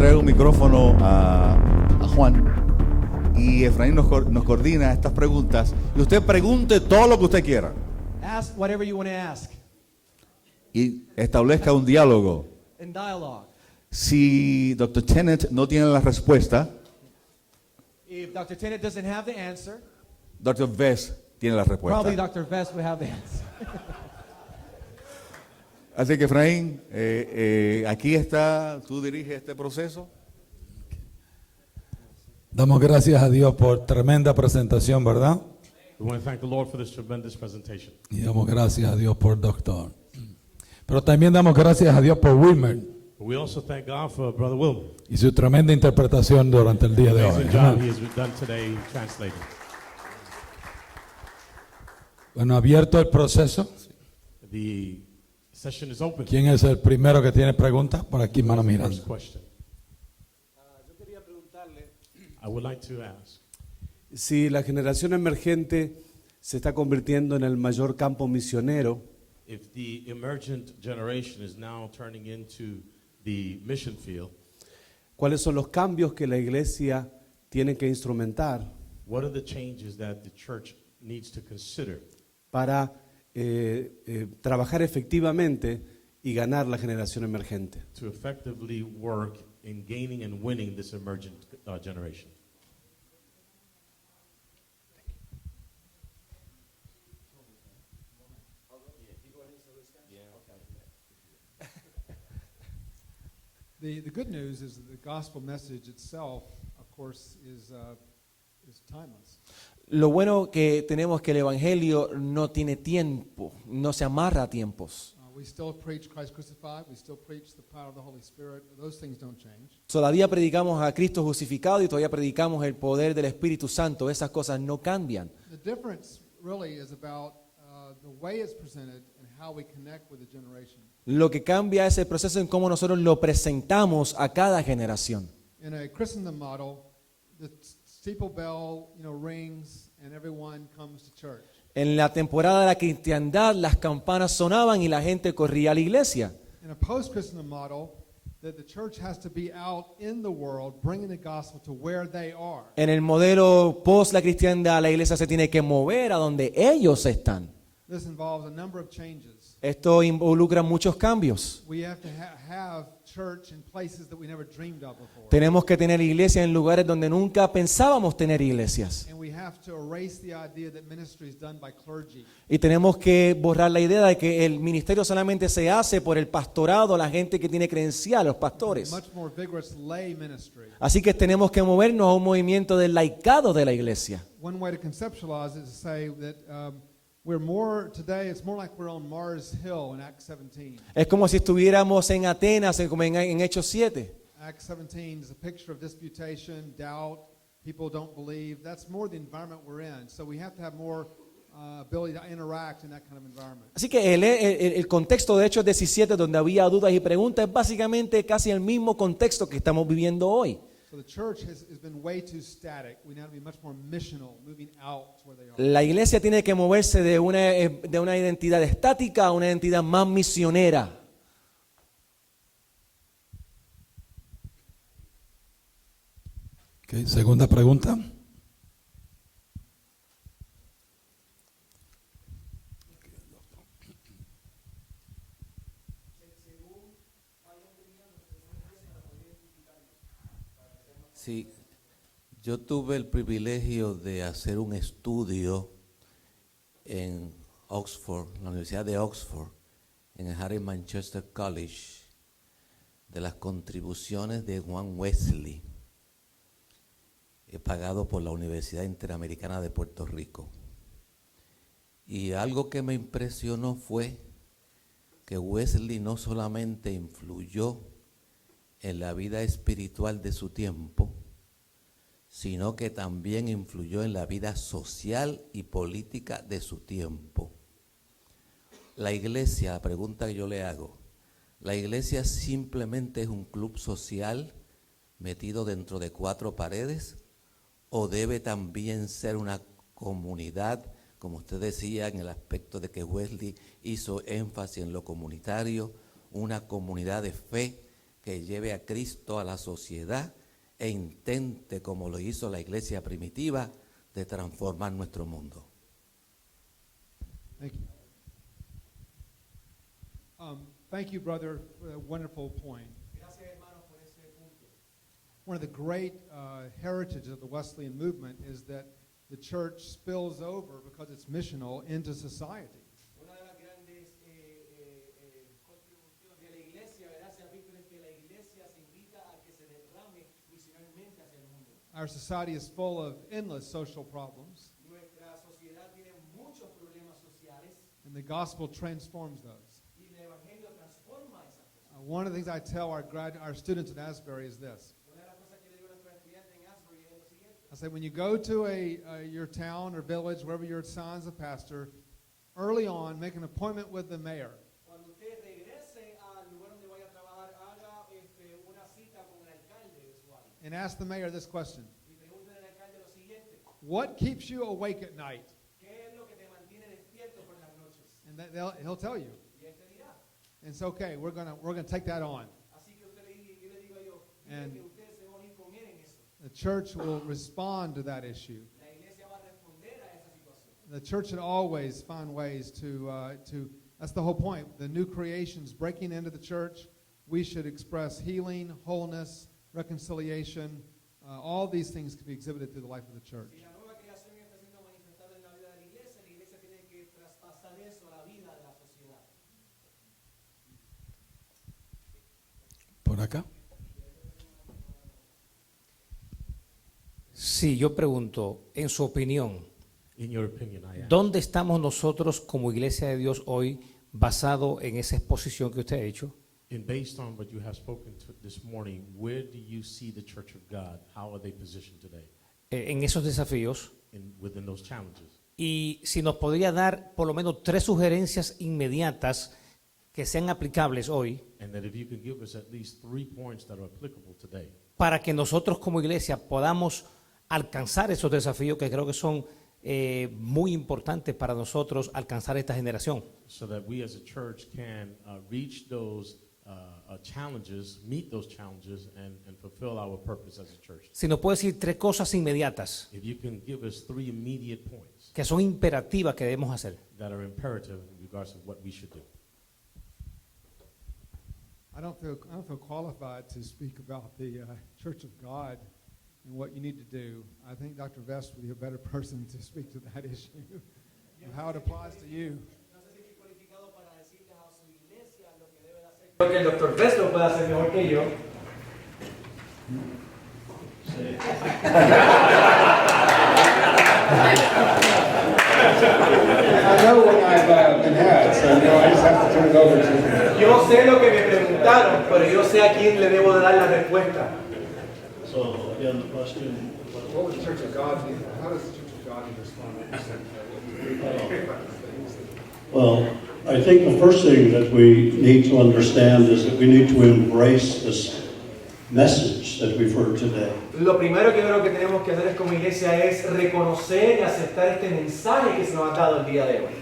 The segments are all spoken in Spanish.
entregar un micrófono a Juan y Efraín nos coordina estas preguntas y usted pregunte todo lo que usted quiera Ask whatever you want to ask y establezca un diálogo. in dialogue. Si Dr. Tennant no tiene la respuesta, If Dr. Tennant doesn't have the answer, Dr. Vess tiene la probably respuesta. Dr. Vest would have the answer. Así que Efraín, aquí está, tú diriges este proceso. Damos gracias a Dios por tremenda presentación, ¿verdad? We want to thank the Lord for this tremendous presentation. Y damos gracias a Dios por Doctor. Pero también damos gracias a Dios por Wilmer But we also thank God for Brother Wilmer. y su tremenda interpretación durante el día de hoy. Amazing job he has done today translating. Bueno, abierto el proceso. The session is open. ¿Quién es el primero que tiene preguntas? Por aquí, mano First Miranda. question. Yo quería preguntarle I would like to ask si la generación emergente se está convirtiendo en el mayor campo misionero, if the emergent generation is now turning into the mission field. ¿cuáles son los cambios que la iglesia tiene que instrumentar What are the changes that the church needs to consider para trabajar efectivamente y ganar la generación emergente? to effectively work in gaining and winning this emergent generation? The good news is that the gospel message itself, of course, is timeless. Lo bueno que tenemos que el evangelio no tiene tiempo, no se amarra a tiempos. We still preach Christ crucified. We still preach the power of the Holy Spirit. Those things don't change. Todavía predicamos a Cristo justificado y todavía predicamos el poder del Espíritu Santo. Esas cosas no cambian. The difference really is about the way it's presented and how we connect with the generation. Lo que cambia es el proceso en cómo nosotros lo presentamos a cada generación. In a Christendom model, the steeple bell, rings and everyone comes to church. En la temporada de la cristiandad, las campanas sonaban y la gente corría a la iglesia. In a post-Christendom model, that the church has to be out in the world bringing the gospel to where they are. En el modelo post la cristiandad, la iglesia se tiene que mover a donde ellos están. This involves a number of changes. Esto involucra muchos cambios. We have to have church in places that we never dreamed of before. Tenemos que tener iglesia en lugares donde nunca pensábamos tener iglesias. And we have to erase the idea that ministry is done by clergy. Y tenemos que borrar la idea de que el ministerio solamente se hace por el pastorado, la gente que tiene credencial, los pastores. Much more vigorous lay ministry. Así que tenemos que movernos a un movimiento del laicado de la iglesia. One way to conceptualize it is to say that we're more today. It's more like we're on Mars Hill in Acts 17. Es como si estuviéramos en Atenas, como en Hechos 7. Acts 17 is a picture of disputation, doubt. People don't believe. That's more the environment we're in. So we have to have more ability to interact in that kind of environment. Así que el contexto de Hechos 17, donde había dudas y preguntas, es básicamente casi el mismo contexto que estamos viviendo hoy. So the church has been way too static. We need to be much more missional, moving out to where they are. La iglesia tiene que moverse de una identidad estática a una identidad más misionera. Ok, segunda pregunta. Sí, yo tuve el privilegio de hacer un estudio en Oxford, la Universidad de Oxford, en el Harry Manchester College, de las contribuciones de Juan Wesley, pagado por la Universidad Interamericana de Puerto Rico. Y algo que me impresionó fue que Wesley no solamente influyó en la vida espiritual de su tiempo, sino que también influyó en la vida social y política de su tiempo. La iglesia, la pregunta que yo le hago, ¿la iglesia simplemente es un club social metido dentro de cuatro paredes? ¿O debe también ser una comunidad, como usted decía, en el aspecto de que Wesley hizo énfasis en lo comunitario, una comunidad de fe que lleve a Cristo a la sociedad e intente, como lo hizo la iglesia primitiva, de transformar nuestro mundo. Thank you. Thank you, brother, for a wonderful point. One of the great heritages of the Wesleyan movement is that the church spills over, because it's missional, into society. Una de las grandes contribuciones de la iglesia, ¿verdad? Se ha visto en que la iglesia se invita a que se derrame misionalmente hacia el mundo. Our society is full of endless social problems, Nuestra sociedad tiene muchos problemas sociales and the gospel transforms those. y el evangelio transforma esas cosas. One of the things I tell our students at Asbury is this. Una de las cosas que le digo a nuestros estudiantes en Asbury es lo siguiente. I say, when you go to your town or village, wherever your son's a pastor, early on, make an appointment with the mayor. Cuando usted regrese al lugar donde vaya a trabajar, haga una cita con el alcalde de su área And ask the mayor this question. y pregúntele al alcalde lo siguiente: What keeps you awake at night? ¿qué es lo que te mantiene despierto por las noches? And he'll tell you. Y él te dirá. And it's okay. We're gonna take that on. Así que usted yo le digo a ellos, And- que ustedes se van a ir con él en eso. The church will respond to that issue. La iglesia va a responder a esa situación. The church should always find ways to. That's the whole point. The new creations breaking into the church. We should express healing, wholeness, reconciliation. All these things can be exhibited through the life of the church. Si la nueva creación está siendo manifestada en la vida de la iglesia tiene que traspasar eso a la vida de la sociedad. Por acá. Sí, yo pregunto, en su opinión, In your opinion, I ask. ¿dónde estamos nosotros como Iglesia de Dios hoy basado en esa exposición que usted ha hecho? And based on what you have spoken to this morning, where do you see the Church of God? How are they positioned today En esos desafíos? within those challenges? Y si nos podría dar por lo menos 3 sugerencias inmediatas que sean aplicables hoy And that if you could give us at least 3 points that are applicable today, para que nosotros como iglesia podamos alcanzar esos desafíos que creo que son muy importantes para nosotros alcanzar esta generación. so that we as a church can reach those challenges, meet those challenges, and fulfill our purpose as a church. Si nos puede decir 3 cosas inmediatas If you can give us 3 immediate points que son imperativas que debemos hacer. that are imperative in regards to what we should do. I don't feel qualified to speak about the Church of God and what you need to do. I think Dr. Vest would be a better person to speak to that issue and how it applies to you. No sé si estoy cualificado para decirles a su iglesia lo que debe de hacer. Creo que el Dr. Vest lo puede hacer mejor que yo. I know what I've been had, so I just have to turn it over to Yo sé lo que me preguntaron, pero yo sé a quién le debo de dar la respuesta. So, again, the question, What would the Church of God need? How does the Church of God need to respond to well, I think the first thing that we need to understand is that we need to embrace this message that we've heard today. Lo primero que creo que tenemos que hacer como iglesia es reconocer y aceptar este mensaje que se nos ha dado el día de hoy.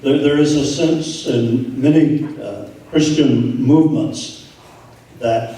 There is a sense in many Christian movements that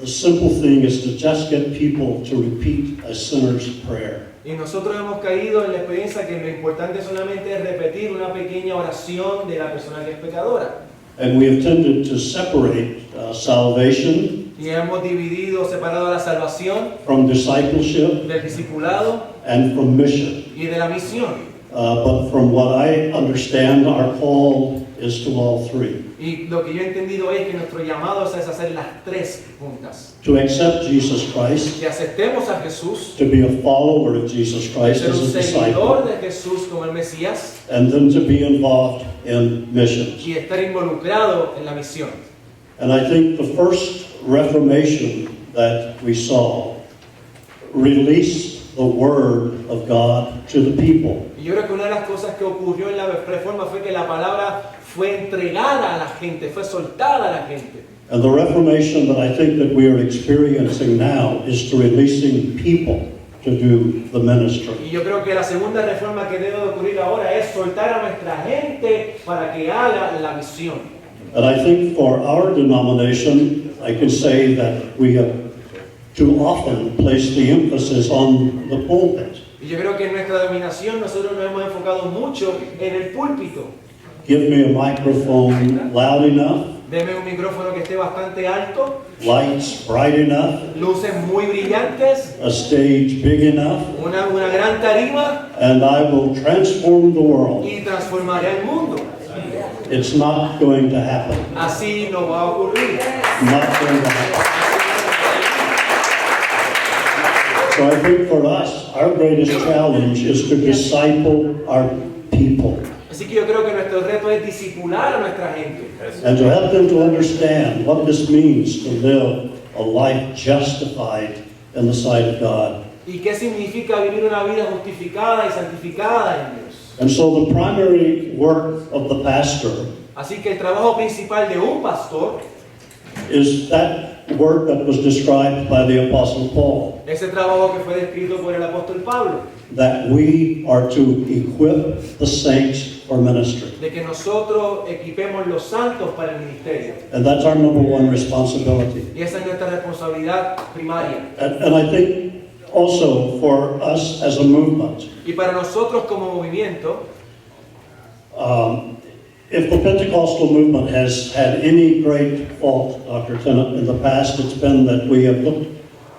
the simple thing is to just get people to repeat a sinner's prayer. Y nosotros hemos caído en la experiencia que lo importante solamente es repetir una pequeña oración de la persona que es pecadora. And we have tended to separate salvation Y hemos dividido, separado la salvación from discipleship del discipulado and from mission. y de la misión. But from what I understand, our call is to all three. Y lo que yo he entendido es que nuestro llamado es hacer las 3 juntas. To accept Jesus Christ, Que aceptemos a Jesús, to be a follower of Jesus Christ ser as un a seguidor disciple, de Jesús como el Mesías and then to be involved in missions. y estar involucrado en la misión. And I think the first Reformation that we saw released the Word of God to the people. Y yo creo que una de las cosas que ocurrió en la Reforma fue que la palabra fue entregada a la gente, fue soltada a la gente. And the Reformation that I think that we are experiencing now is to releasing people to do the ministry. Y yo creo que la segunda reforma que debe de ocurrir ahora es soltar a nuestra gente para que haga la misión. And I think for our denomination, I can say that we have too often placed the emphasis on the pulpit. Y yo creo que en nuestra denominación nosotros nos hemos enfocado mucho en el púlpito. Give me a microphone loud enough, Deme un micrófono que esté bastante alto, lights bright enough, luces muy brillantes, a stage big enough, una gran tarima and I will transform the world. y transformaré el mundo. It's not going to happen. Así no va a ocurrir. Not going to happen. So I think for us, our greatest challenge is to disciple our people Así que yo creo que nuestro reto es discipular a nuestra gente and to help them to understand what this means to live a life justified in the sight of God. y qué significa vivir una vida justificada y santificada en Dios. And so the primary work of the pastor Así que el trabajo principal de un pastor, is that work that was described by the Apostle Paul, ese trabajo que fue descrito por el apóstol Pablo, that we are to equip the saints for ministry. de que nosotros equipemos los santos para el ministerio. And that's our number one responsibility. Y esa es nuestra responsabilidad primaria. And I think also for us as a movement, Y para nosotros como movimiento, if the Pentecostal movement has had any great fault, Dr. Tennant, in the past, it's been that we have looked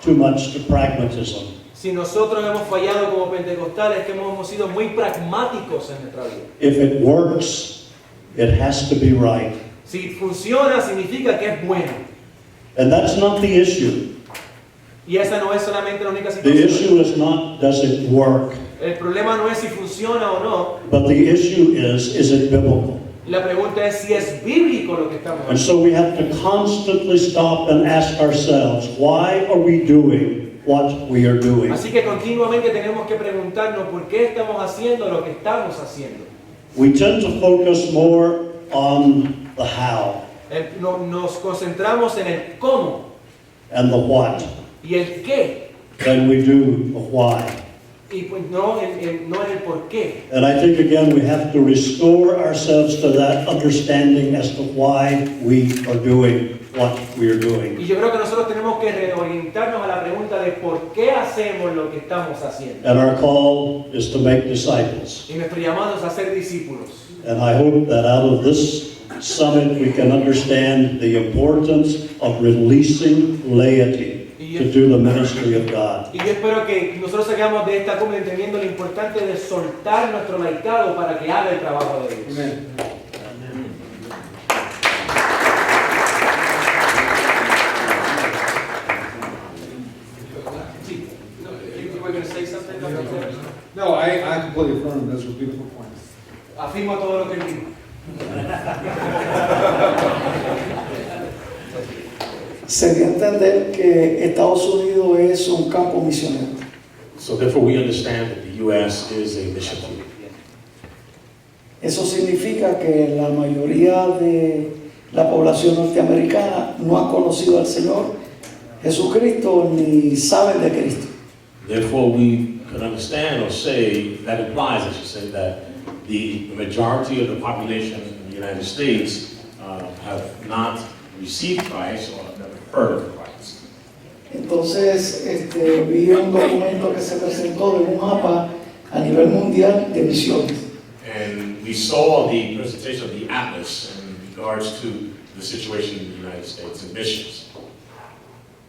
too much to pragmatism. si nosotros hemos fallado como pentecostales, que hemos sido muy pragmáticos en nuestra vida. If it works, it has to be right. Si funciona, significa que es bueno. And that's not the issue. Y esa no es solamente la única The situación. issue is not, does it work? El problema no es si funciona o no. But the issue is it biblical? La pregunta es si es bíblico lo que estamos And haciendo. so we have to constantly stop and ask ourselves, why are we doing what we are doing? Así que continuamente tenemos que preguntarnos por qué estamos haciendo lo que estamos haciendo. We tend to focus more on the how Nos concentramos en el cómo and the what y el qué, than we do the why. y pues no en el por qué. And I think again we have to restore ourselves to that understanding as to why we are doing what we are doing. Y yo creo que nosotros tenemos que reorientarnos a la pregunta de por qué hacemos lo que estamos haciendo. And our call is to make disciples. Y nuestro llamado es a ser discípulos. And I hope that out of this summit we can understand the importance of releasing laity to do the ministry of God. Y yo espero que nosotros salgamos de esta cumbre entendiendo lo importante de soltar nuestro laicado para que haga el trabajo de Dios. Amen. Sí. You were going to say something? No, I completely affirm those were beautiful points. Afirmo todo lo que él dijo. Se dio a entender que Estados Unidos es un campo misionero. So therefore, we understand that the U.S. is a mission field. Eso significa que la mayoría de la población norteamericana no ha conocido al Señor Jesucristo ni saben de Cristo. Therefore, we can understand or say, that implies, I should say, that the majority of the population in the United States have not received Christ or have never heard of Christ. Entonces vi un documento que se presentó de un mapa a nivel mundial de misiones. And we saw the presentation of the atlas in regards to the situation in the United States and missions.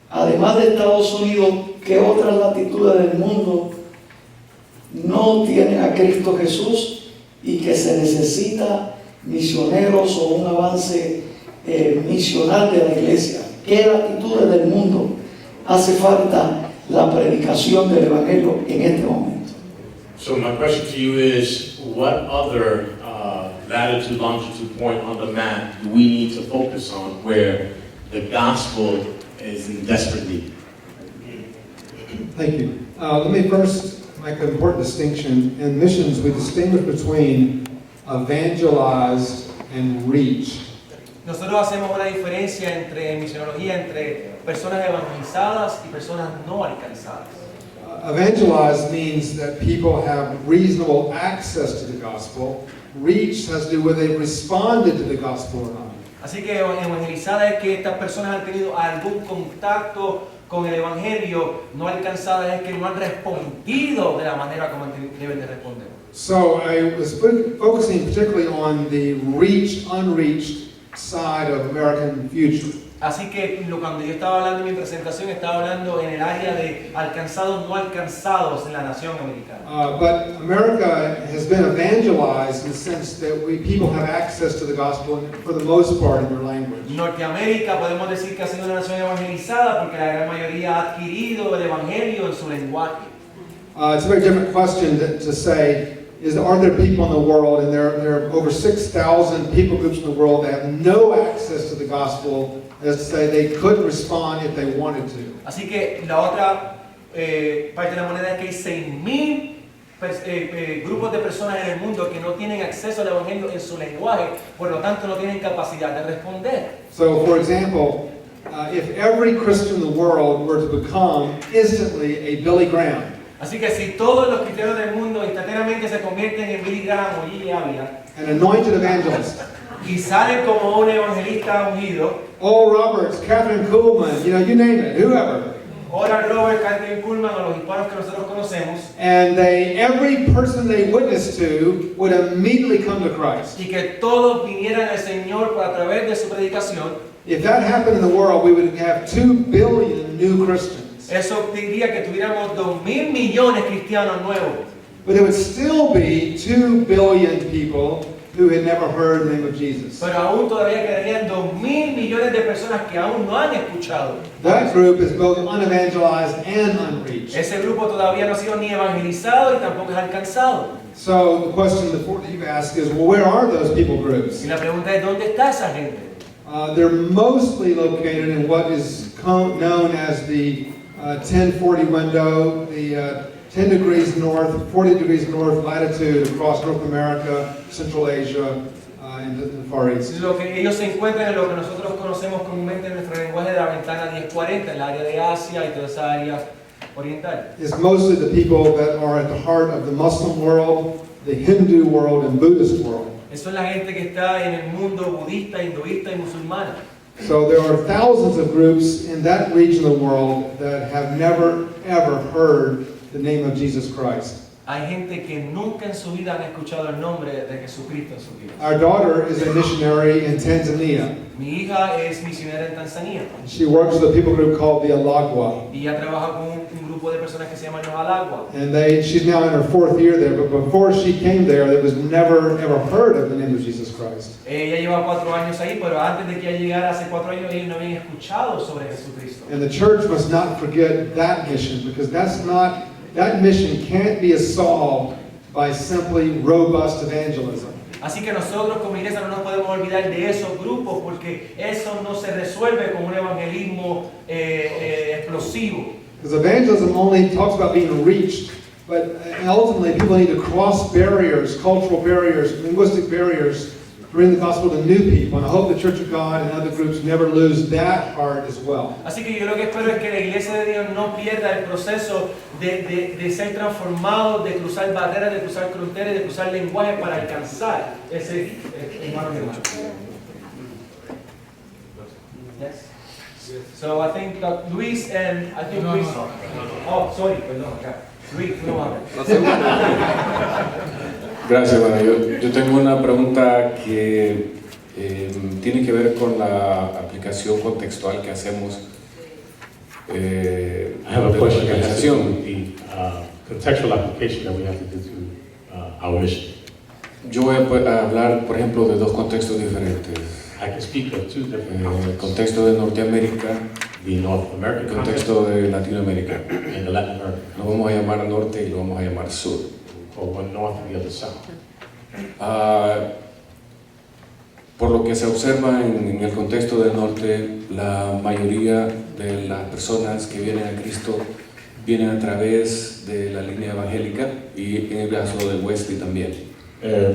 Además de Estados Unidos, ¿qué otras latitudes del mundo no tienen a Cristo Jesús y que se necesita misioneros o un avance misional de la iglesia? ¿Qué latitudes del mundo hace falta la predicación del Evangelio en este momento? So my question to you is, what other latitude, longitude point on the map do we need to focus on where the gospel is in desperate need? Thank you. Let me first make an important distinction. In missions, we distinguish between evangelized and reach. Nosotros hacemos una diferencia entre misionología, entre personas evangelizadas y personas no alcanzadas. Evangelized means that people have reasonable access to the gospel. Reach has to do with they've responded to the gospel or not. Así que evangelizada es que estas personas han tenido algún contacto con el evangelio, no alcanzada es que no han respondido de la manera como deben de responder. So I was focusing particularly on the reached, unreached side of American future. Así que cuando yo estaba hablando en mi presentación, estaba hablando en el área de alcanzados, no alcanzados en la nación americana. But America has been evangelized in the sense that people have access to the gospel for the most part in their language. Norteamérica podemos decir que ha sido una nación evangelizada porque la gran mayoría ha adquirido el evangelio en su lenguaje. It's a very different question to say, are there people in the world, and there are over 6,000 people groups in the world that have no access to the gospel, as to say they couldn't respond if they wanted to. Así que la otra parte de la moneda es que hay 6,000 grupos de personas en el mundo que no tienen acceso al evangelio en su lenguaje, por lo tanto no tienen capacidad de responder. So, for example, if every Christian in the world were to become instantly a Billy Graham, así que si todos los cristianos del mundo instantáneamente se convierten en Billy Graham o Gigi Ávila, an anointed evangelist, y salen como un evangelista ungido, Oral Roberts, Catherine Kuhlman, you name it, whoever, Oral Roberts, Catherine Kuhlman o los hispanos que nosotros conocemos, and every person they witnessed to would immediately come to Christ. y que todos vinieran al Señor a través de su predicación, If that happened in the world, we would have 2 billion new Christians. eso diría que tuviéramos 2,000 millones de cristianos nuevos. But it would still be 2 billion people who had never heard the name of Jesus. Pero aún todavía quedarían 2,000 millones de personas que aún no han escuchado. That group is both unevangelized and unreached. Ese grupo todavía no ha sido ni evangelizado y tampoco es alcanzado. So the question that you've asked is, well, where are those people groups? Y la pregunta es, ¿dónde está esa gente? They're mostly located in what is known as the 1040 window, the 10 degrees north, 40 degrees north latitude across North America, Central Asia, and the Far East. Lo que ellos se encuentran en lo que nosotros conocemos comúnmente en nuestro lenguaje de la ventana 1040, en el área de Asia y toda esa área oriental. It's mostly the people that are at the heart of the Muslim world, the Hindu world, and Buddhist world. Eso es la gente que está en el mundo budista, hinduista y musulmana. So there are thousands of groups in that region of the world that have never ever heard the name of Jesus Christ. Hay gente que nunca en su vida han escuchado el nombre de Jesucristo en su vida. Our daughter is a missionary in Tanzania. Mi hija es misionera en Tanzania She works with a people group called the Alagwa. y ella trabaja con un grupo de personas que se llaman los Alagwa. And she's now in her 4th year there, but before she came there was never ever heard of the name of Jesus Christ. Ella lleva 4 años ahí, pero antes de que ella llegara hace 4 años, ellos no habían escuchado sobre Jesucristo. And the church must not forget that mission, because that mission can't be solved by simply robust evangelism. Así que nosotros como iglesia no nos podemos olvidar de esos grupos, porque eso no se resuelve con un evangelismo explosivo. Because evangelism only talks about being reached, but ultimately people need to cross barriers, cultural barriers, linguistic barriers, to bring the gospel to new people. And I hope the Church of God and other groups never lose that heart as well. Así que yo lo que espero es que la iglesia de Dios no pierda el proceso de ser transformado, de cruzar barreras, de cruzar fronteras, de cruzar lenguajes para alcanzar ese hermano y hermano. Yes. So I think that Luis and I think Luis. Oh, sorry, perdón, acá. Luis, tú no hablas. Gracias, bueno, yo tengo una pregunta que tiene que ver con la aplicación contextual que hacemos I have a question that has to do with the contextual application that we have to do to our mission. Yo voy a hablar, por ejemplo, de 2 contextos diferentes. I can speak of 2 different El contexto de Norteamérica the North y American el context contexto de Latinoamérica. and the Latin American. Lo vamos a llamar norte y lo vamos a llamar sur. Or one north and the other south. Por lo que se observa en el contexto del norte, la mayoría de las personas que vienen a Cristo vienen a través de la línea evangélica y en el caso de Wesley también.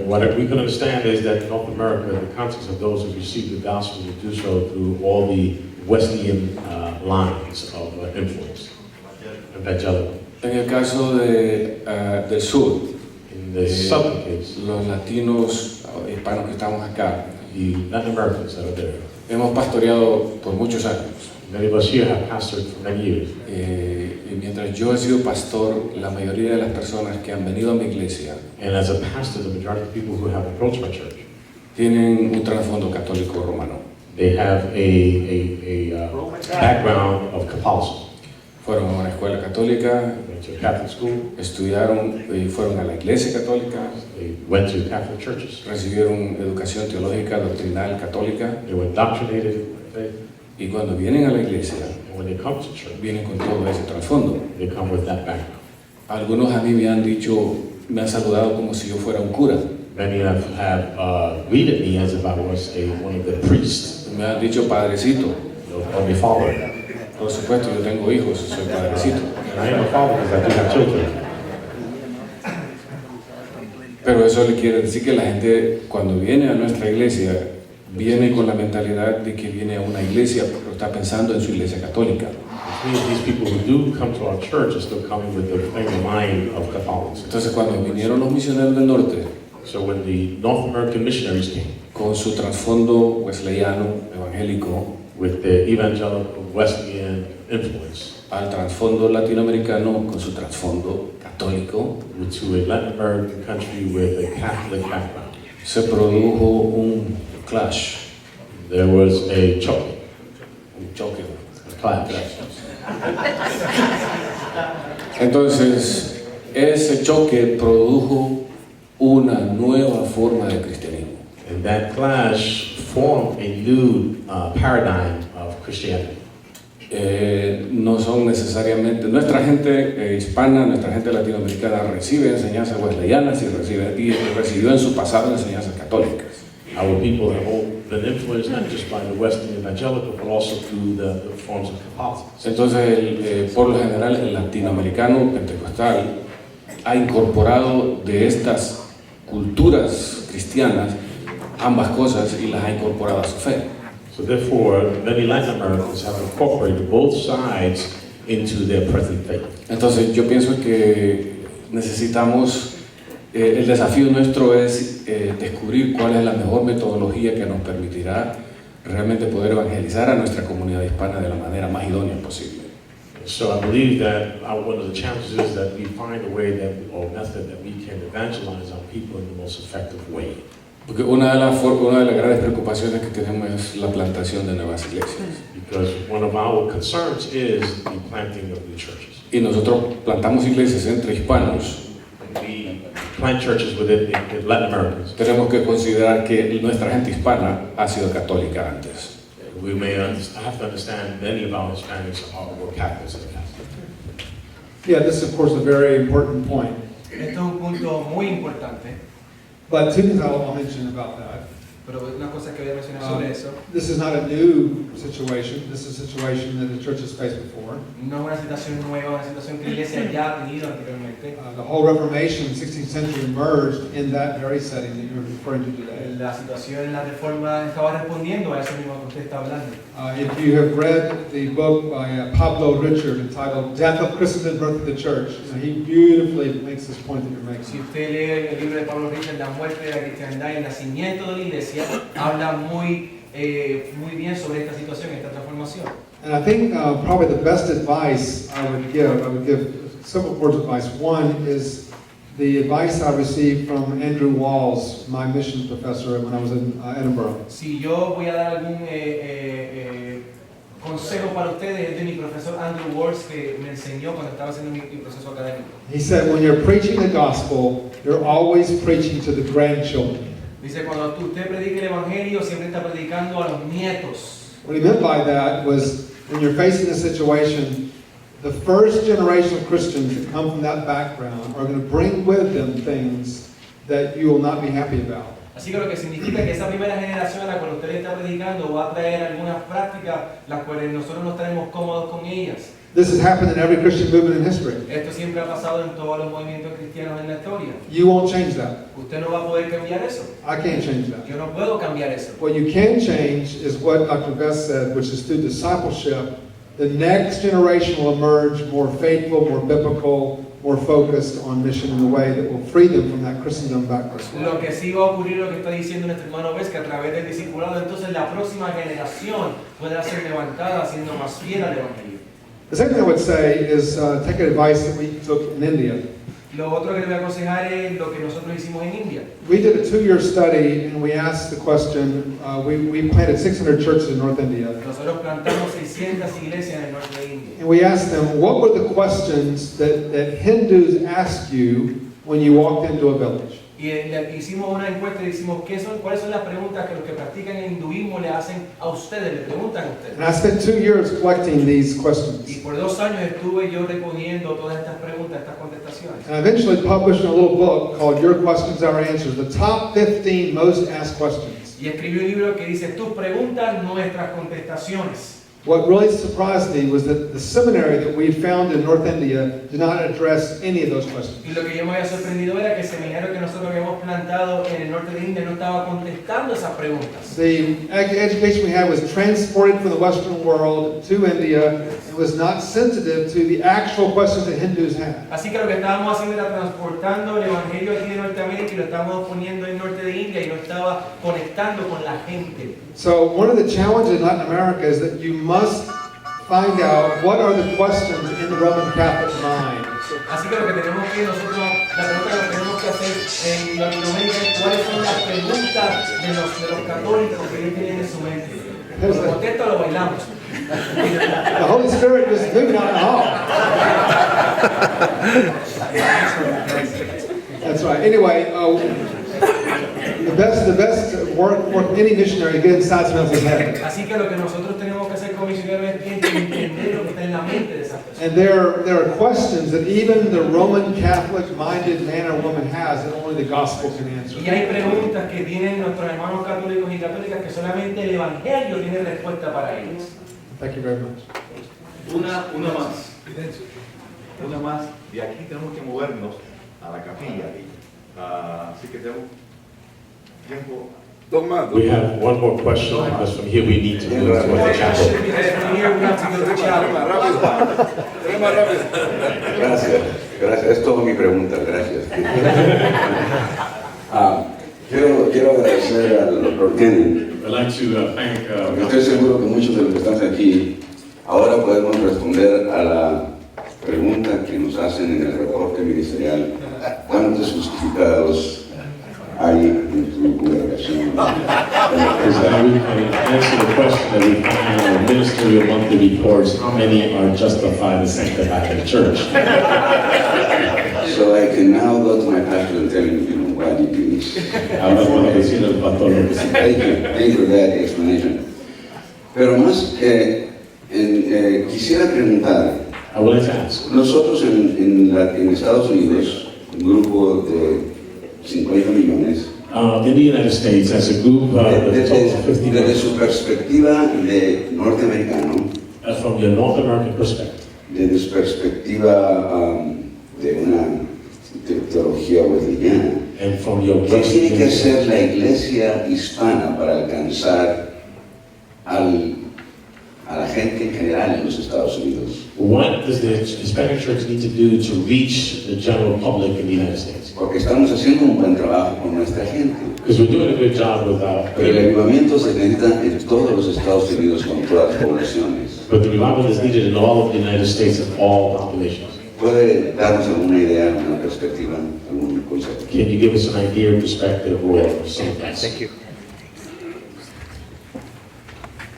What we can understand is that in North America, the context of those who receive the gospel will do so through all the Wesleyan lines of influence, evangelical. En el caso del sur, In the southern case, los latinos, hispanos que estamos acá, the Latin Americans that are there. Hemos pastoreado por muchos años. Many of us here have pastored for many years. Y mientras yo he sido pastor, la mayoría de las personas que han venido a mi iglesia And as a pastor, the majority of people who have approached my church, tienen un trasfondo católico romano. they have a background of Catholicism. Fueron a una escuela católica, They went to a Catholic school, estudiaron y fueron a la iglesia católica, they went to Catholic churches, recibieron educación teológica, doctrinal católica, they were indoctrinated in faith, y cuando vienen a la iglesia, and when they come to church, vienen con todo ese trasfondo. they come with that background. Algunos a mí me han dicho, me han saludado como si yo fuera un cura. Many have greeted me as if I was one of the priests, Me han dicho padrecito. or my father. Por supuesto, yo tengo hijos, soy padrecito. And I am a father because I do have children. Pero eso le quiere decir que la gente cuando viene a nuestra iglesia viene con la mentalidad de que viene a una iglesia, pero está pensando en su iglesia católica. Which means these people who do come to our church are still coming with the frame of mind of Catholicism. Entonces cuando vinieron los misioneros del norte So when the North American missionaries came con su trasfondo wesleyano, evangélico, with the evangelical Wesleyan influence al trasfondo latinoamericano con su trasfondo católico, to a Latin American country with a Catholic background, se produjo un clash, there was a choke, un choque. a clash. Entonces, ese choque produjo una nueva forma de cristianismo. And that clash formed a new paradigm of Christianity. No son necesariamente, nuestra gente hispana, nuestra gente latinoamericana recibe enseñanzas wesleyanas y recibió en su pasado enseñanzas católicas. Our people have all been influenced not just by the Western evangelical, but also through the forms of Catholicism. Entonces, por lo general, el latinoamericano pentecostal ha incorporado de estas culturas cristianas ambas cosas y las ha incorporado a su fe. So therefore, many Latin Americans have incorporated both sides into their present faith. Entonces, yo pienso que necesitamos, el desafío nuestro es descubrir cuál es la mejor metodología que nos permitirá realmente poder evangelizar a nuestra comunidad hispana de la manera más idónea posible. So I believe that one of the challenges is that we find a way that, or method that we can evangelize our people in the most effective way. Porque una de las grandes preocupaciones que tenemos es la plantación de nuevas iglesias. Because one of our concerns is the planting of new churches. Y nosotros plantamos iglesias entre hispanos. We plant churches within Latin Americans. Tenemos que considerar que nuestra gente hispana ha sido católica antes. We may have to understand many of our Hispanics were Catholics in the past. Yeah, this is of course a very important point. Esto es un punto muy importante, But two things I'll mention about that. pero una cosa que voy a mencionar sobre eso. This is not a new situation. This is a situation that the church has faced before. No es una situación nueva, una situación que la iglesia ya ha tenido anteriormente. The whole Reformation in the 16th century emerged in that very setting that you're referring to today. La situación en la Reforma estaba respondiendo a eso mismo que usted está hablando. If you have read the book by Pablo Richard entitled Death of Christendom, Birth of the Church, he beautifully makes this point that you're making. Si usted lee el libro de Pablo Richard, La muerte de la cristiandad y el nacimiento de la iglesia, habla muy bien sobre esta situación, esta transformación. And I think probably the best advice I would give several words of advice. One is the advice I received from Andrew Walls, my mission professor when I was in Edinburgh. Si yo voy a dar algún consejo para ustedes, es de mi profesor Andrew Walls, que me enseñó cuando estaba haciendo mi proceso académico. He said, when you're preaching the gospel, you're always preaching to the grandchildren. Dice, cuando usted predica el evangelio, siempre está predicando a los nietos. What he meant by that was, when you're facing a situation, the first generation of Christians that come from that background are going to bring with them things that you will not be happy about. Así que lo que significa que esa primera generación a la cual usted le está predicando va a traer algunas prácticas las cuales nosotros no estaremos cómodos con ellas. This has happened in every Christian movement in history. Esto siempre ha pasado en todos los movimientos cristianos en la historia. You won't change that. Usted no va a poder cambiar eso. I can't change that. Yo no puedo cambiar eso. What you can change is what Dr. Best said, which is through discipleship, the next generation will emerge more faithful, more biblical, more focused on mission in a way that will free them from that Christendom backwards. Lo que sí va a ocurrir, lo que está diciendo nuestro hermano Ves, que a través del discipulado, entonces la próxima generación podrá ser levantada siendo más fiel al Evangelio. The second thing I would say is take advice that we took in India. Lo otro que le voy a aconsejar es lo que nosotros hicimos en India. We did a 2-year study and we asked the question, we planted 600 churches in North India. Nosotros plantamos 600 iglesias en el norte de India. And we asked them, what were the questions that Hindus asked you when you walked into a village? Y hicimos una encuesta y decimos cuáles son las preguntas que los que practican el hinduismo le hacen a ustedes, le preguntan a ustedes. And I spent 2 years collecting these questions. Y por 2 años estuve yo recogiendo todas estas preguntas, estas contestaciones. And I eventually published a little book called Your Questions, Our Answers, the top 15 most asked questions. Y escribí un libro que dice tus preguntas, nuestras contestaciones. What really surprised me was that the seminary that we found in North India did not address any of those questions. Y lo que yo me había sorprendido era que el seminario que nosotros habíamos plantado en el norte de India no estaba contestando esas preguntas. The education we had was transported from the Western world to India and was not sensitive to the actual questions that Hindus had. Así que lo que estábamos haciendo era transportando el evangelio aquí de Norteamérica y lo estábamos poniendo en el norte de India y no estaba conectando con la gente. So one of the challenges in Latin America is that you must find out what are the questions in the Roman Catholic mind. Así que lo que tenemos que nosotros, la pregunta que tenemos que hacer en Latinoamérica es cuáles son las preguntas de los católicos que ellos tienen en su mente. Lo contesta o lo bailamos. The Holy Spirit is moving on the hall. That's right. Anyway, the best work any missionary to get inside someone else's head. Así que lo que nosotros tenemos que hacer como misioneros es entender lo que está en la mente de esas personas. And there are questions that even the Roman Catholic-minded man or woman has that only the gospel can answer. Y hay preguntas que tienen nuestros hermanos católicos y católicas que solamente el evangelio tiene respuesta para ellos. Thank you very much. Una más. Una más. De aquí tenemos que movernos a la capilla. Así que tenemos tiempo. We have one more question because from here we need to move to the chapel. Gracias. Es toda mi pregunta, gracias. Quiero agradecer al Dr. Kenny. I'd like to thank. Porque estoy seguro que muchos de los que están aquí ahora podemos responder a la pregunta que nos hacen en el reporte ministerial: ¿cuántos justificados hay en tu congregación? Answer the question that we find in our ministerial monthly reports: how many are justified and sanctified in the church? So I can now go to my pastor and tell him, why did you do this? Thank you for that explanation. Pero más, quisiera preguntar, nosotros en Estados Unidos, un grupo de 50 millones, in the United States, as a group, desde su perspectiva de norteamericano, from your North American perspective, desde su perspectiva de una teología wesleyana, ¿qué tiene que hacer la iglesia hispana para alcanzar a la gente en general en los Estados Unidos? What does the Hispanic Church need to do to reach the general public in the United States? Porque estamos haciendo un buen trabajo con nuestra gente. Because we're doing a good job with our. Pero el avivamiento se necesita en todos los Estados Unidos con todas las poblaciones. But the revival is needed in all of the United States and all populations. ¿Puede darnos alguna idea, alguna perspectiva, algún concepto? Can you give us an idea, perspective, or something? Thank you.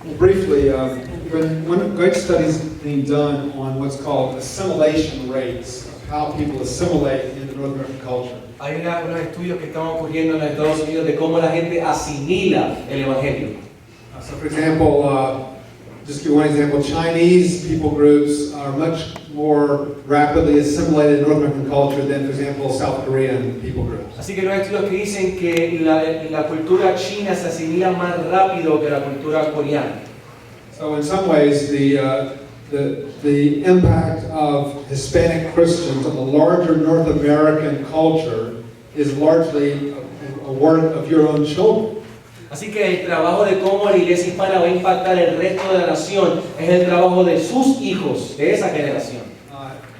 Well, briefly, when great studies being done on what's called assimilation rates, of how people assimilate into North American culture. Hay unos estudios que están ocurriendo en los Estados Unidos de cómo la gente asimila el evangelio. So, for example, just give one example, Chinese people groups are much more rapidly assimilated in North American culture than, for example, South Korean people groups. Así que los estudios que dicen que la cultura china se asimila más rápido que la cultura coreana. So in some ways, the impact of Hispanic Christians on the larger North American culture is largely a work of your own children. Así que el trabajo de cómo la iglesia hispana va a impactar el resto de la nación es el trabajo de sus hijos, de esa generación.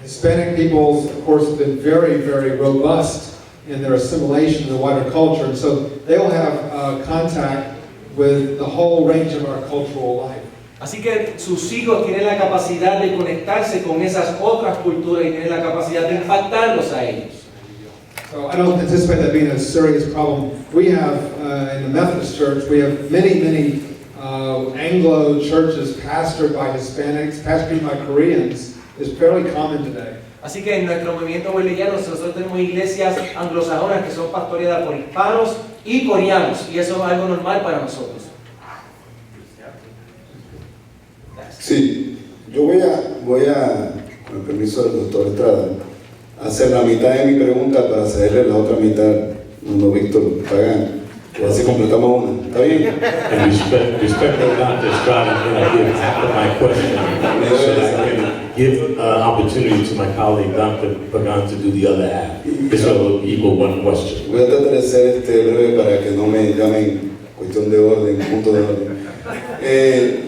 Hispanic peoples, of course, have been very, very robust in their assimilation in the wider culture, and so they will have contact with the whole range of our cultural life. Así que sus hijos tienen la capacidad de conectarse con esas otras culturas y tienen la capacidad de impactarlos a ellos. So I don't anticipate that being a serious problem. We have, in the Methodist Church, we have many Anglo churches pastored by Hispanics, pastored by Koreans. It's fairly common today. Así que en nuestro movimiento boliviano nosotros tenemos iglesias anglosajonas que son pastoreadas por hispanos y coreanos, y eso es algo normal para nosotros. Sí, yo voy a, con el permiso del doctor Estrada, hacer la mitad de mi pregunta para cederle la otra mitad a don Víctor Pagán. Y así completamos una. ¿Está bien? And respect the Dr. Estrada, and I give after my question, so that I can give opportunity to my colleague Dr. Pagan to do the other half. This will equal one question. Voy a tratar de ser breve para que no me llamen cuestión de orden, punto de orden.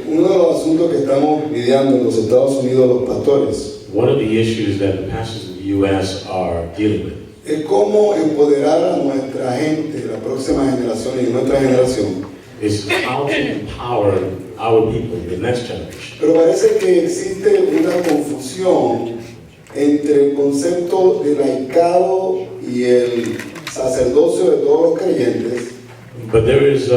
Uno de los asuntos que estamos lidiando en los Estados Unidos los pastores. One of the issues that the pastors in the U.S. are dealing with Es cómo empoderar a nuestra gente, la próxima generación y nuestra generación. is how to empower our people, the next generation. Pero parece que existe una confusión entre el concepto de laicado y el sacerdocio de todos los creyentes. But there is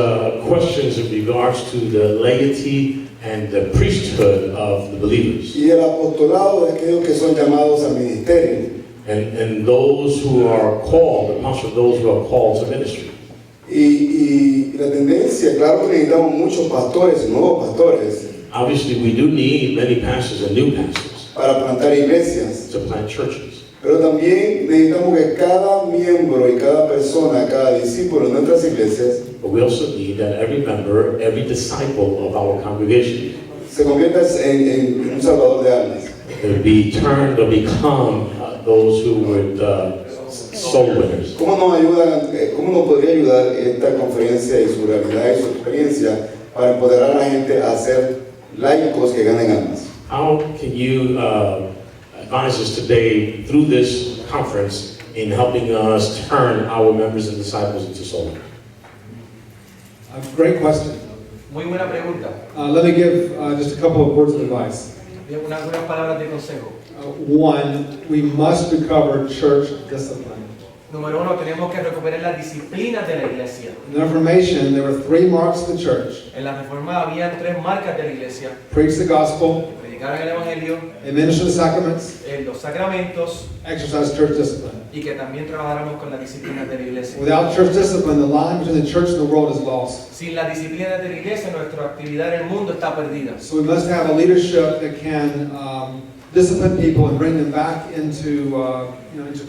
questions in regards to the laity and the priesthood of the believers. Y el apostolado de aquellos que son llamados al ministerio. And those who are called, the pastor of those who are called to ministry. Y la tendencia, claro que necesitamos muchos pastores, nuevos pastores. Obviously, we do need many pastors and new pastors para plantar iglesias. to plant churches. Pero también necesitamos que cada miembro y cada persona, cada discípulo en nuestras iglesias But we also need that every member, every disciple of our congregation se convierta en un salvador de almas. be turned or become those who would soul winners. ¿Cómo nos podría ayudar esta conferencia y su realidad y su experiencia para empoderar a la gente a ser laicos que ganen almas? How can you advise us today through this conference in helping us turn our members and disciples into soul winners? Great question. Muy buena pregunta. Let me give just a couple of words of advice. Algunas palabras de consejo. One, we must recover church discipline. Número uno, tenemos que recuperar las disciplinas de la iglesia. In the Reformation, there were 3 marks of the church. En la Reforma había 3 marcas de la iglesia: Preach the gospel, predicar el evangelio, administer the sacraments, los sacramentos, exercise church discipline. y que también trabajáramos con las disciplinas de la iglesia. Without church discipline, the line between the church and the world is lost. Sin las disciplinas de la iglesia, nuestra actividad en el mundo está perdida. So we must have a leadership that can discipline people and bring them back into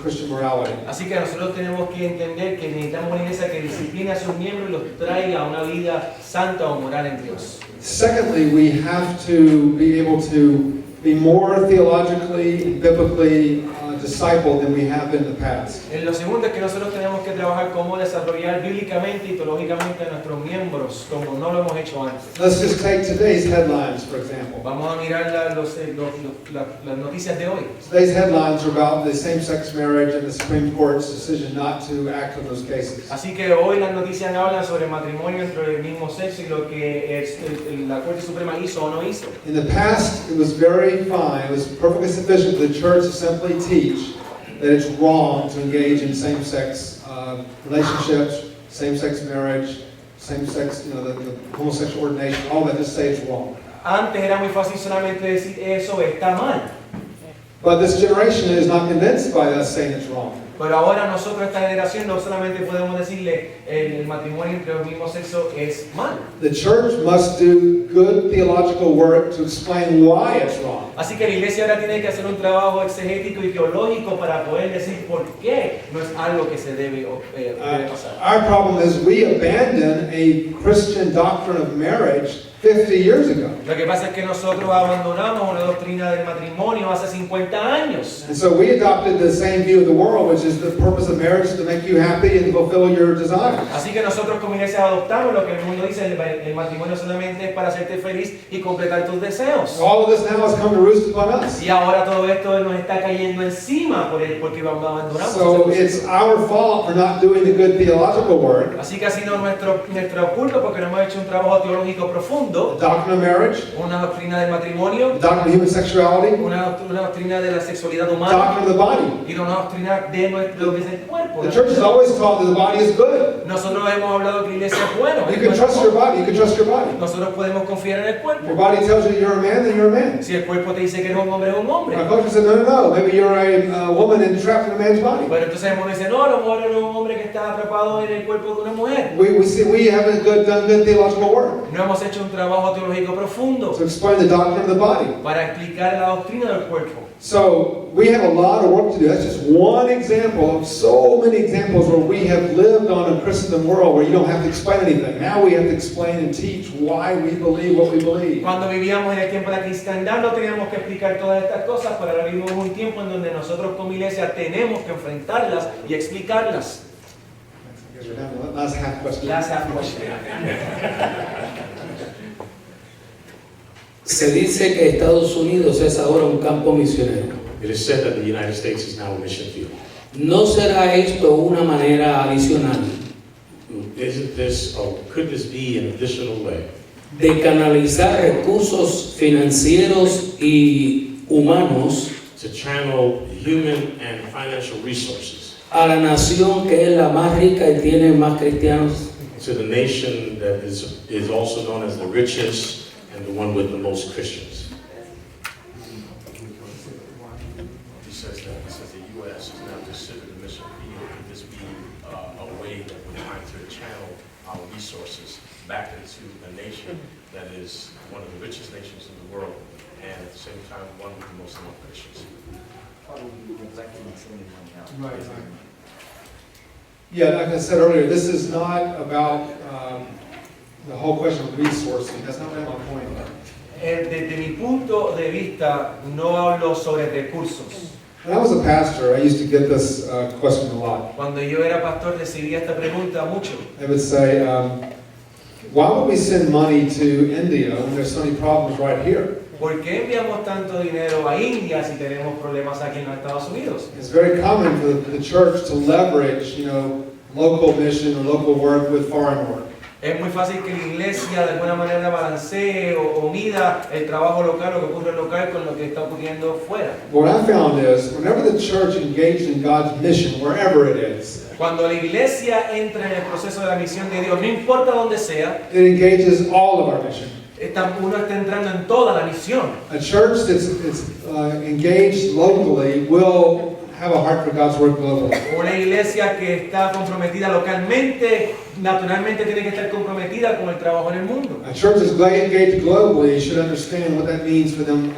Christian morality. Así que nosotros tenemos que entender que necesitamos una iglesia que discipline a sus miembros y los traiga a una vida santa o moral en Dios. Secondly, we have to be able to be more theologically and biblically discipled than we have in the past. Lo segundo es que nosotros tenemos que trabajar cómo desarrollar bíblicamente y teológicamente a nuestros miembros, como no lo hemos hecho antes. Let's just take today's headlines, for example. Vamos a mirar las noticias de hoy. Today's headlines are about the same-sex marriage and the Supreme Court's decision not to act on those cases. Así que hoy las noticias hablan sobre matrimonio entre el mismo sexo y lo que la Corte Suprema hizo o no hizo. In the past, it was very fine. It was perfectly sufficient for the church to simply teach that it's wrong to engage in same-sex relationships, same-sex marriage, same-sex, the homosexual ordination, all that, just say it's wrong. Antes era muy fácil solamente decir eso está mal. But this generation is not convinced by us saying it's wrong. Pero ahora nosotros, esta generación, no solamente podemos decirle el matrimonio entre el mismo sexo es mal. The church must do good theological work to explain why it's wrong. Así que la iglesia ahora tiene que hacer un trabajo exegético y teológico para poder decir por qué no es algo que se debe pasar. Our problem is we abandon a Christian doctrine of marriage 50 years ago. Lo que pasa es que nosotros abandonamos una doctrina del matrimonio hace 50 años. And so we adopted the same view of the world, which is the purpose of marriage is to make you happy and fulfill your desires. Así que nosotros como iglesia adoptamos lo que el mundo dice, el matrimonio solamente es para hacerte feliz y completar tus deseos. All of this now has come to roost upon us. Y ahora todo esto nos está cayendo encima porque abandonamos. So it's our fault for not doing the good theological work. Así que ha sido nuestro culpa porque no hemos hecho un trabajo teológico profundo. The doctrine of marriage, una doctrina del matrimonio, the doctrine of human sexuality, una doctrina de la sexualidad the humana, doctrine of the body. y una doctrina de lo que es el cuerpo. The church has always taught that the body is good. Nosotros hemos hablado que la iglesia es buena. You can trust your body. You can trust your body. Nosotros podemos confiar en el cuerpo. Your body tells you you're a man, then you're a man. Si el cuerpo te dice que eres un hombre, es un hombre. My culture said, no. Maybe you're a woman entrapped in a man's body. Pero entonces el mundo dice, no, a lo mejor eres un hombre que está atrapado en el cuerpo de una mujer. We haven't done good theological work. No hemos hecho un trabajo teológico profundo To explain the doctrine of the body. para explicar la doctrina del cuerpo. So we have a lot of work to do. That's just one example of so many examples where we have lived on a Christendom world where you don't have to explain anything. Now we have to explain and teach why we believe what we believe. Cuando vivíamos en el tiempo de la cristiandad no teníamos que explicar todas estas cosas, pero ahora vivimos un tiempo en donde nosotros como iglesia tenemos que enfrentarlas y explicarlas. Last half question. Last half question. Se dice que Estados Unidos es ahora un campo misionero. It is said that the United States is now a mission field. ¿No será esto una manera adicional Isn't this, or could this be an additional way de canalizar recursos financieros y humanos to channel human and financial resources a la nación que es la más rica y tiene más cristianos? to the nation that is also known as the richest and the one with the most Christians? He says the U.S. is now considered a mission field. Could this be a way that we're trying to channel our resources back into a nation that is one of the richest nations in the world and at the same time one with the most Christians? Right. Yeah, like I said earlier, this is not about the whole question of resourcing. That's not my point. Desde mi punto de vista, no hablo sobre recursos. When I was a pastor, I used to get this question a lot. Cuando yo era pastor recibía esta pregunta mucho. They would say, why would we send money to India when there's so many problems right here? ¿Por qué enviamos tanto dinero a India si tenemos problemas aquí en los Estados Unidos? It's very common for the church to leverage, local mission or local work with foreign work. Es muy fácil que la iglesia de alguna manera balancee o mida el trabajo local, lo que ocurre local con lo que está ocurriendo fuera. What I found is, whenever the church engaged in God's mission, wherever it is, Cuando la iglesia entra en el proceso de la misión de Dios, no importa dónde sea, it engages all of our mission. uno está entrando en toda la misión. A church that's engaged locally will have a heart for God's work globally. Una iglesia que está comprometida localmente, naturalmente tiene que estar comprometida con el trabajo en el mundo. A church that's engaged globally should understand what that means for them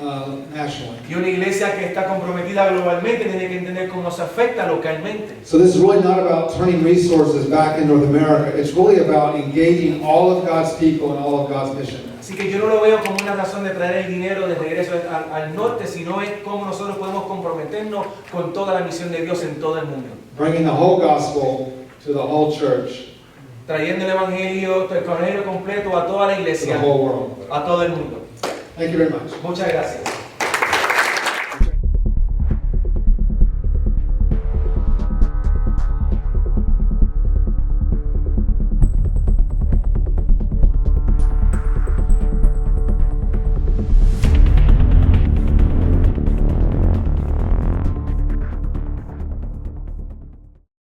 nationally. Y una iglesia que está comprometida globalmente tiene que entender cómo se afecta localmente. So this is really not about turning resources back in North America. It's really about engaging all of God's people and all of God's mission. Así que yo no lo veo como una razón de traer el dinero de regreso al norte, sino es cómo nosotros podemos comprometernos con toda la misión de Dios en todo el mundo. Bringing the whole gospel to the whole church. Trayendo el evangelio completo a toda la iglesia, To the whole world. a todo el mundo. Thank you very much. Muchas gracias.